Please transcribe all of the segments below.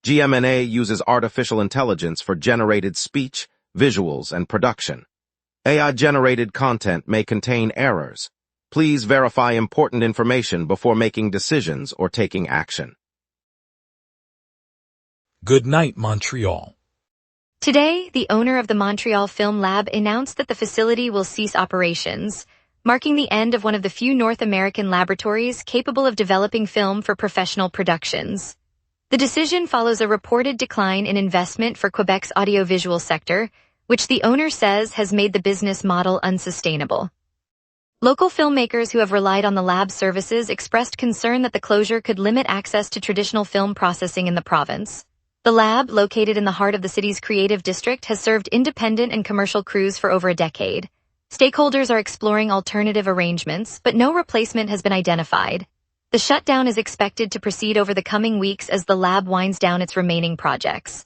GMNA uses artificial intelligence for generated speech, visuals, and production. AI-generated content may contain errors. Please verify important information before making decisions or taking action. Good night, Montreal. Today, the owner of the Montreal Film Lab announced that the facility will cease operations, marking the end of one of the few North American laboratories capable of developing film for professional productions. The decision follows a reported decline in investment for Quebec's audiovisual sector, which the owner says has made the business model unsustainable. Local filmmakers who have relied on the lab's services expressed concern that the closure could limit access to traditional film processing in the province. The lab, located in the heart of the city's creative district, has served independent and commercial crews for over a decade. Stakeholders are exploring alternative arrangements, but no replacement has been identified. The shutdown is expected to proceed over the coming weeks as the lab winds down its remaining projects.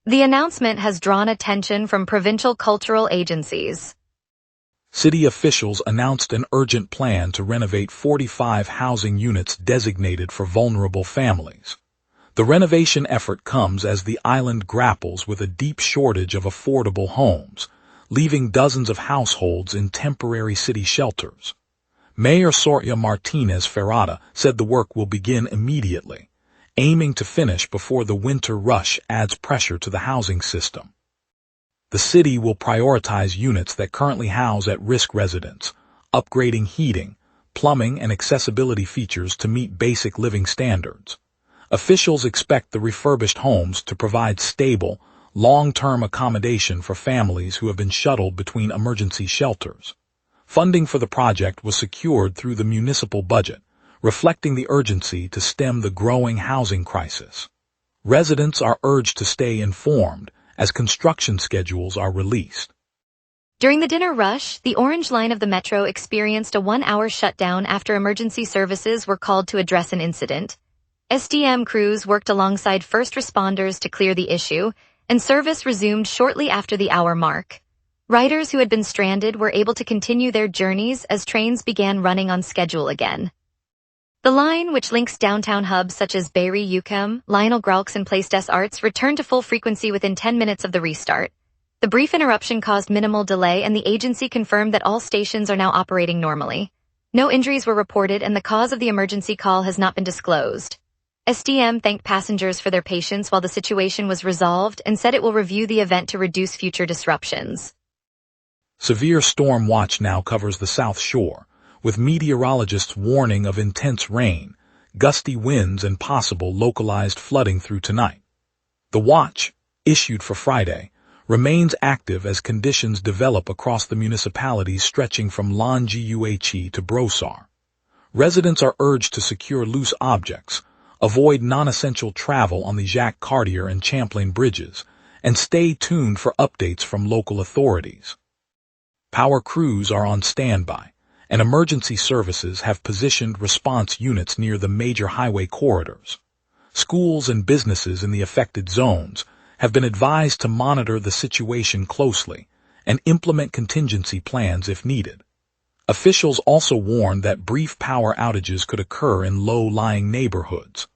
The announcement has drawn attention from provincial cultural agencies. City officials announced an urgent plan to renovate 45 housing units designated for vulnerable families. The renovation effort comes as the island grapples with a deep shortage of affordable homes, leaving dozens of households in temporary city shelters. Mayor Soraya Martinez Ferrada said the work will begin immediately, aiming to finish before the winter rush adds pressure to the housing system. The city will prioritize units that currently house at-risk residents, upgrading heating, plumbing, and accessibility features to meet basic living standards. Officials expect the refurbished homes to provide stable, long-term accommodation for families who have been shuttled between emergency shelters. Funding for the project was secured through the municipal budget, reflecting the urgency to stem the growing housing crisis. Residents are urged to stay informed as construction schedules are released. During the dinner rush, the Orange Line of the Metro experienced a 1-hour shutdown after emergency services were called to address an incident. SDM crews worked alongside first responders to clear the issue, and service resumed shortly after the hour mark. Riders who had been stranded were able to continue their journeys as trains began running on schedule again. The line, which links downtown hubs such as Barrie UQAM, Lionel Graux, and Place des Arts, returned to full frequency within 10 minutes of the restart. The brief interruption caused minimal delay, and the agency confirmed that all stations are now operating normally. No injuries were reported, and the cause of the emergency call has not been disclosed. SDM thanked passengers for their patience while the situation was resolved and said it will review the event to reduce future disruptions. Severe storm watch now covers the South Shore, with meteorologists warning of intense rain, gusty winds, and possible localized flooding through tonight. The watch, issued for Friday, remains active as conditions develop across the municipalities stretching from Longueuil to Brossard. Residents are urged to secure loose objects, avoid non-essential travel on the Jacques Cartier and Champlain bridges, and stay tuned for updates from local authorities. Power crews are on standby, and emergency services have positioned response units near the major highway corridors. Schools and businesses in the affected zones have been advised to monitor the situation closely and implement contingency plans if needed. Officials also warned that brief power outages could occur in low-lying neighborhoods.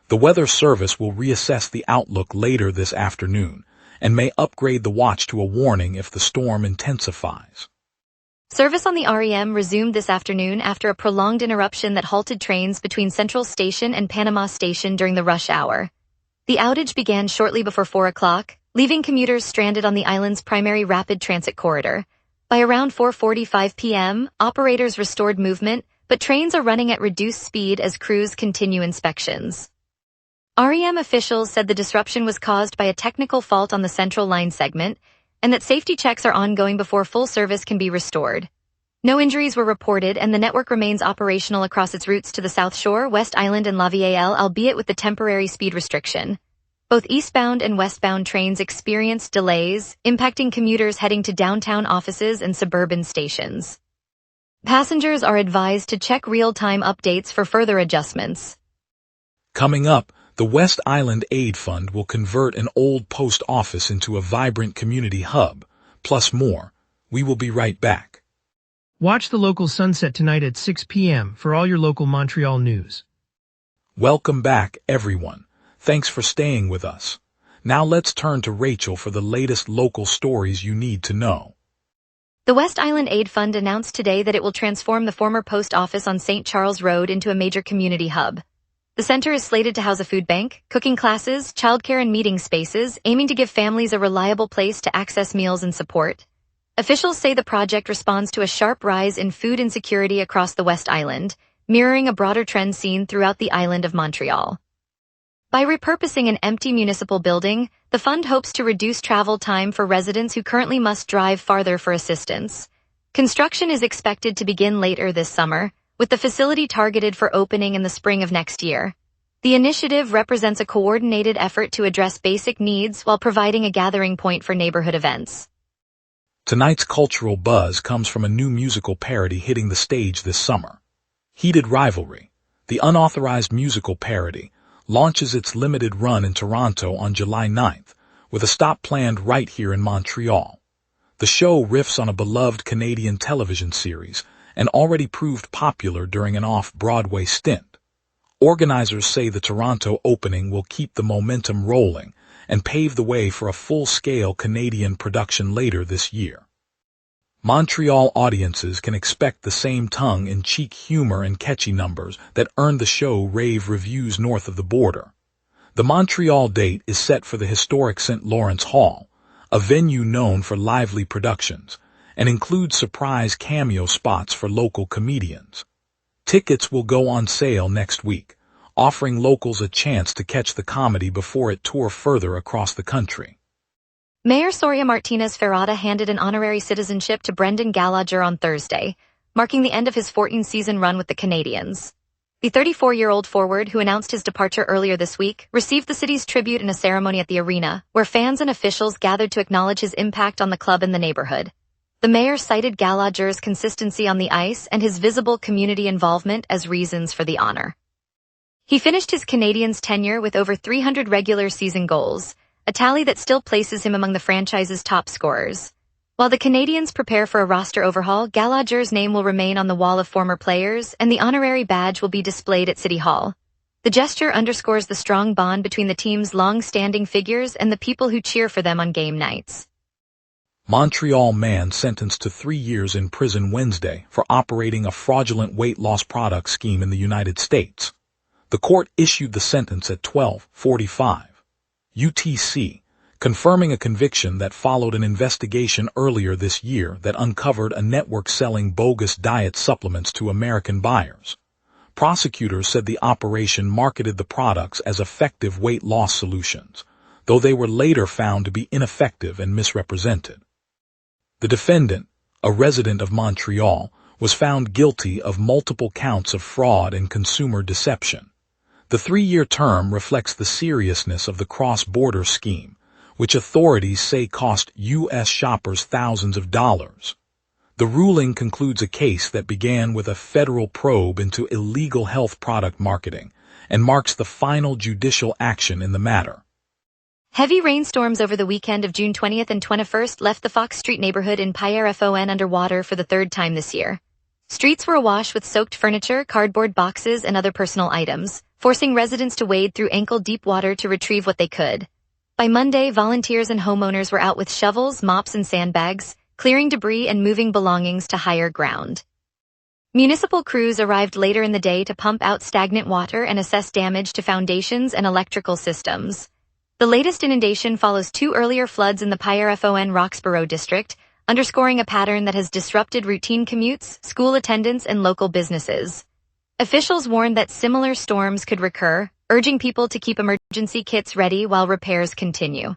The Weather Service will reassess the outlook later this afternoon and may upgrade the watch to a warning if the storm intensifies. Service on the REM resumed this afternoon after a prolonged interruption that halted trains between Central Station and Panama Station during the rush hour. The outage began shortly before 4 o'clock, leaving commuters stranded on the island's primary rapid transit corridor. By around 4:45 p.m., operators restored movement, but trains are running at reduced speed as crews continue inspections. REM officials said the disruption was caused by a technical fault on the Central Line segment, and that safety checks are ongoing before full service can be restored. No injuries were reported, and the network remains operational across its routes to the South Shore, West Island, and La Vieille, albeit with the temporary speed restriction. Both eastbound and westbound trains experienced delays, impacting commuters heading to downtown offices and suburban stations. Passengers are advised to check real-time updates for further adjustments. Coming up, the West Island Aid Fund will convert an old post office into a vibrant community hub, plus more. We will be right back. Watch the local sunset tonight at 6 p.m. for all your local Montreal news. Welcome back, everyone. Thanks for staying with us. Now let's turn to Rachel for the latest local stories you need to know. The West Island Aid Fund announced today that it will transform the former post office on St. Charles Road into a major community hub. The center is slated to house a food bank, cooking classes, childcare and meeting spaces, aiming to give families a reliable place to access meals and support. Officials say the project responds to a sharp rise in food insecurity across the West Island, mirroring a broader trend seen throughout the island of Montreal. By repurposing an empty municipal building, the fund hopes to reduce travel time for residents who currently must drive farther for assistance. Construction is expected to begin later this summer, with the facility targeted for opening in the spring of next year. The initiative represents a coordinated effort to address basic needs while providing a gathering point for neighborhood events. Tonight's cultural buzz comes from a new musical parody hitting the stage this summer. Heated Rivalry, the unauthorized musical parody, launches its limited run in Toronto on July 9th, with a stop planned right here in Montreal. The show riffs on a beloved Canadian television series and already proved popular during an off-Broadway stint. Organizers say the Toronto opening will keep the momentum rolling and pave the way for a full-scale Canadian production later this year. Montreal audiences can expect the same tongue-in-cheek humor and catchy numbers that earned the show rave reviews north of the border. The Montreal date is set for the historic St. Lawrence Hall, a venue known for lively productions, and includes surprise cameo spots for local comedians. Tickets will go on sale next week, offering locals a chance to catch the comedy before it tours further across the country. Mayor Soria Martinez Ferrada handed an honorary citizenship to Brendan Gallagher on Thursday, marking the end of his 14-season run with the Canadiens. The 34-year-old forward, who announced his departure earlier this week, received the city's tribute in a ceremony at the arena, where fans and officials gathered to acknowledge his impact on the club and the neighborhood. The mayor cited Gallagher's consistency on the ice and his visible community involvement as reasons for the honor. He finished his Canadiens tenure with over 300 regular season goals, a tally that still places him among the franchise's top scorers. While the Canadiens prepare for a roster overhaul, Gallagher's name will remain on the wall of former players, and the honorary badge will be displayed at City Hall. The gesture underscores the strong bond between the team's long-standing figures and the people who cheer for them on game nights. Montreal man sentenced to 3 years in prison Wednesday for operating a fraudulent weight loss product scheme in the United States. The court issued the sentence at 12:45 UTC, confirming a conviction that followed an investigation earlier this year that uncovered a network selling bogus diet supplements to American buyers. Prosecutors said the operation marketed the products as effective weight loss solutions, though they were later found to be ineffective and misrepresented. The defendant, a resident of Montreal, was found guilty of multiple counts of fraud and consumer deception. The 3-year term reflects the seriousness of the cross-border scheme, which authorities say cost U.S. shoppers thousands of dollars. The ruling concludes a case that began with a federal probe into illegal health product marketing and marks the final judicial action in the matter. Heavy rainstorms over the weekend of June 20th and 21st left the Fox Street neighborhood in Pierrefonds underwater for the third time this year. Streets were awash with soaked furniture, cardboard boxes, and other personal items, forcing residents to wade through ankle-deep water to retrieve what they could. By Monday, volunteers and homeowners were out with shovels, mops, and sandbags, clearing debris and moving belongings to higher ground. Municipal crews arrived later in the day to pump out stagnant water and assess damage to foundations and electrical systems. The latest inundation follows 2 earlier floods in the Pierrefonds-Roxborough district, underscoring a pattern that has disrupted routine commutes, school attendance, and local businesses. Officials warned that similar storms could recur, urging people to keep emergency kits ready while repairs continue.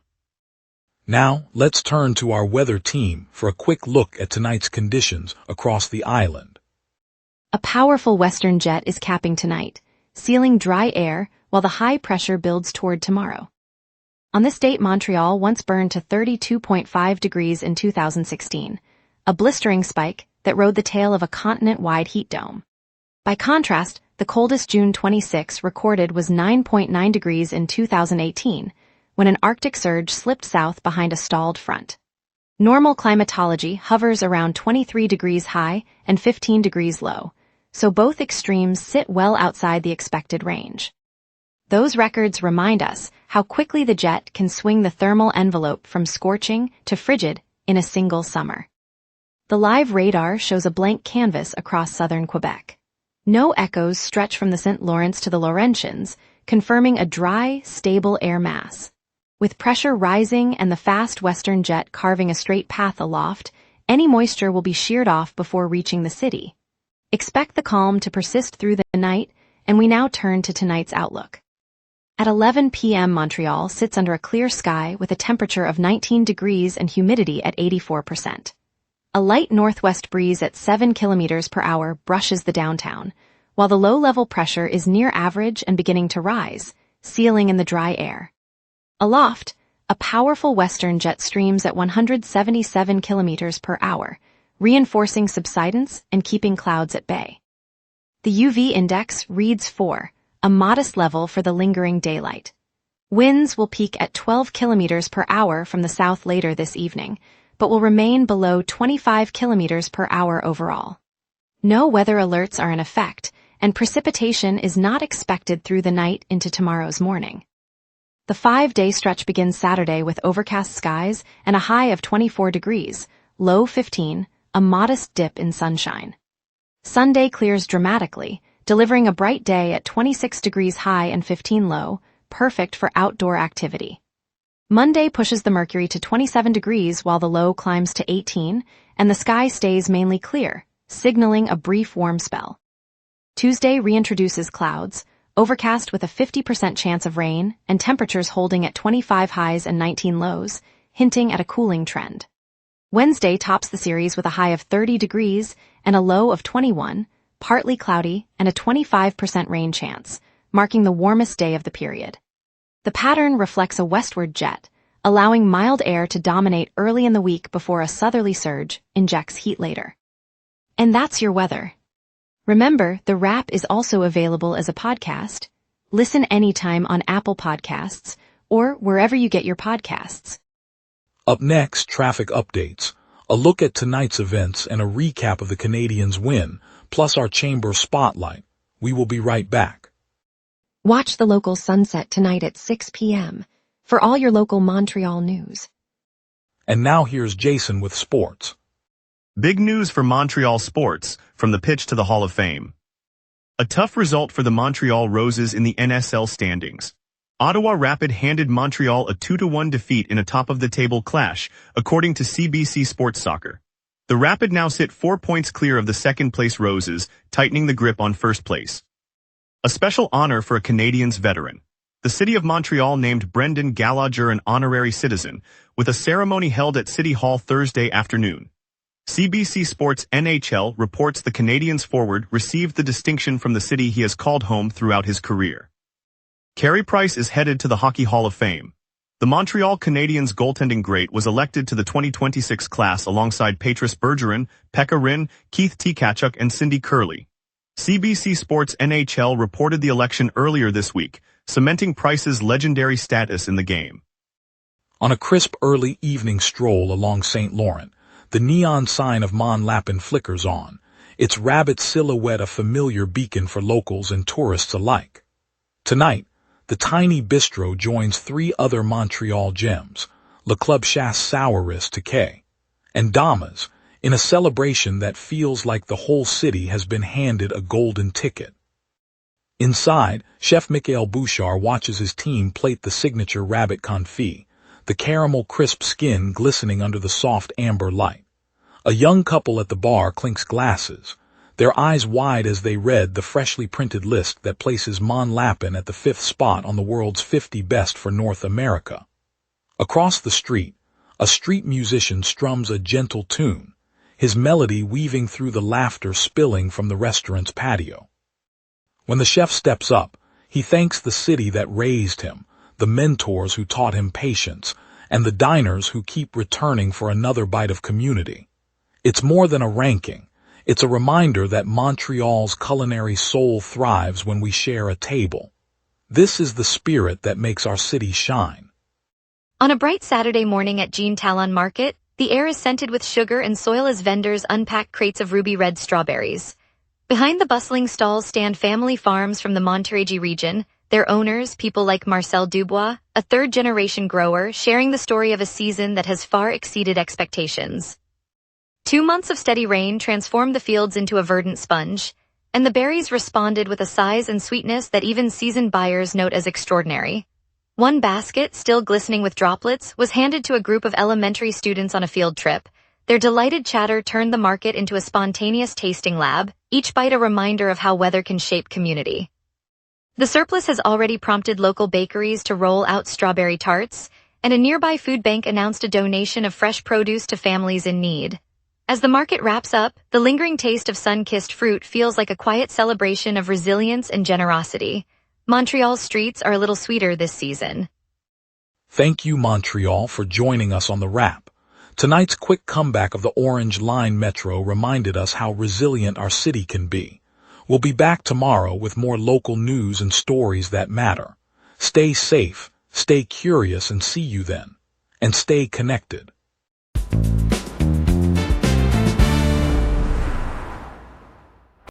Now, let's turn to our weather team for a quick look at tonight's conditions across the island. A powerful western jet is capping tonight, sealing dry air while the high pressure builds toward tomorrow. On this date, Montreal once burned to 32.5 degrees in 2016, a blistering spike that rode the tail of a continent-wide heat dome. By contrast, the coldest June 26 recorded was 9.9 degrees in 2018, when an Arctic surge slipped south behind a stalled front. Normal climatology hovers around 23 degrees high and 15 degrees low, so both extremes sit well outside the expected range. Those records remind us how quickly the jet can swing the thermal envelope from scorching to frigid in a single summer. The live radar shows a blank canvas across southern Quebec. No echoes stretch from the St. Lawrence to the Laurentians, confirming a dry, stable air mass. With pressure rising and the fast western jet carving a straight path aloft, any moisture will be sheared off before reaching the city. Expect the calm to persist through the night, and we now turn to tonight's outlook. At 11 p.m. Montreal sits under a clear sky with a temperature of 19 degrees and humidity at 84%. A light northwest breeze at 7 kilometers per hour brushes the downtown, while the low-level pressure is near average and beginning to rise, sealing in the dry air. Aloft, a powerful western jet streams at 177 kilometers per hour, reinforcing subsidence and keeping clouds at bay. The UV index reads 4, a modest level for the lingering daylight. Winds will peak at 12 kilometers per hour from the south later this evening, but will remain below 25 kilometers per hour overall. No weather alerts are in effect, and precipitation is not expected through the night into tomorrow's morning. The 5-day stretch begins Saturday with overcast skies and a high of 24 degrees, low 15, a modest dip in sunshine. Sunday clears dramatically, delivering a bright day at 26 degrees high and 15 low, perfect for outdoor activity. Monday pushes the mercury to 27 degrees while the low climbs to 18, and the sky stays mainly clear, signaling a brief warm spell. Tuesday reintroduces clouds, overcast with a 50% chance of rain, and temperatures holding at 25 highs and 19 lows, hinting at a cooling trend. Wednesday tops the series with a high of 30 degrees and a low of 21, partly cloudy, and a 25% rain chance, marking the warmest day of the period. The pattern reflects a westward jet, allowing mild air to dominate early in the week before a southerly surge injects heat later. And that's your weather. Remember, the wrap is also available as a podcast. Listen anytime on Apple Podcasts or wherever you get your podcasts. Up next, traffic updates, a look at tonight's events and a recap of the Canadiens' win, plus our chamber spotlight. We will be right back. Watch the local sunset tonight at 6 p.m. for all your local Montreal news. And now here's Jason with sports. Big news for Montreal sports, from the pitch to the Hall of Fame. A tough result for the Montreal Roses in the NSL standings. Ottawa Rapid handed Montreal a 2-1 defeat in a top-of-the-table clash, according to CBC Sports Soccer. The Rapid now sit 4 points clear of the second-place Roses, tightening the grip on first place. A special honor for a Canadiens veteran. The City of Montreal named Brendan Gallagher an honorary citizen, with a ceremony held at City Hall Thursday afternoon. CBC Sports NHL reports the Canadiens forward received the distinction from the city he has called home throughout his career. Carey Price is headed to the Hockey Hall of Fame. The Montreal Canadiens goaltending great was elected to the 2026 class alongside Patrice Bergeron, Pekka Rinne, Keith Tkachuk, and Cindy Curley. CBC Sports NHL reported the election earlier this week, cementing Price's legendary status in the game. On a crisp early evening stroll along St. Laurent, the neon sign of Mon Lapin flickers on, its rabbit silhouette a familiar beacon for locals and tourists alike. Tonight, the tiny bistro joins 3 other Montreal gems, Le Club Chasse Sourest Takei, and Damas, in a celebration that feels like the whole city has been handed a golden ticket. Inside, Chef Michael Bouchard watches his team plate the signature rabbit confit, the caramel crisp skin glistening under the soft amber light. A young couple at the bar clinks glasses, their eyes wide as they read the freshly printed list that places Mon Lapin at the 5th spot on the world's 50 best for North America. Across the street, a street musician strums a gentle tune, his melody weaving through the laughter spilling from the restaurant's patio. When the chef steps up, he thanks the city that raised him, the mentors who taught him patience, and the diners who keep returning for another bite of community. It's more than a ranking. It's a reminder that Montreal's culinary soul thrives when we share a table. This is the spirit that makes our city shine. On a bright Saturday morning at Jean Talon Market, the air is scented with sugar and soil as vendors unpack crates of ruby red strawberries. Behind the bustling stalls stand family farms from the Montérégie region, their their owners, people like Marcel Dubois, a third-generation grower, sharing the story of a season that has far exceeded expectations. 2 months of steady rain transformed the fields into a verdant sponge, and the berries responded with a size and sweetness that even seasoned buyers note as extraordinary. One basket, still glistening with droplets, was handed to a group of elementary students on a field trip. Their delighted chatter turned the market into a spontaneous tasting lab, each bite a reminder of how weather can shape community. The surplus has already prompted local bakeries to roll out strawberry tarts, and a nearby food bank announced a donation of fresh produce to families in need. As the market wraps up, the lingering taste of sun-kissed fruit feels like a quiet celebration of resilience and generosity. Montreal's streets are a little sweeter this season. Thank you, Montreal, for joining us on the wrap. Tonight's quick comeback of the Orange Line Metro reminded us how resilient our city can be. We'll be back tomorrow with more local news and stories that matter. Stay safe, stay curious, and see you then. And stay connected.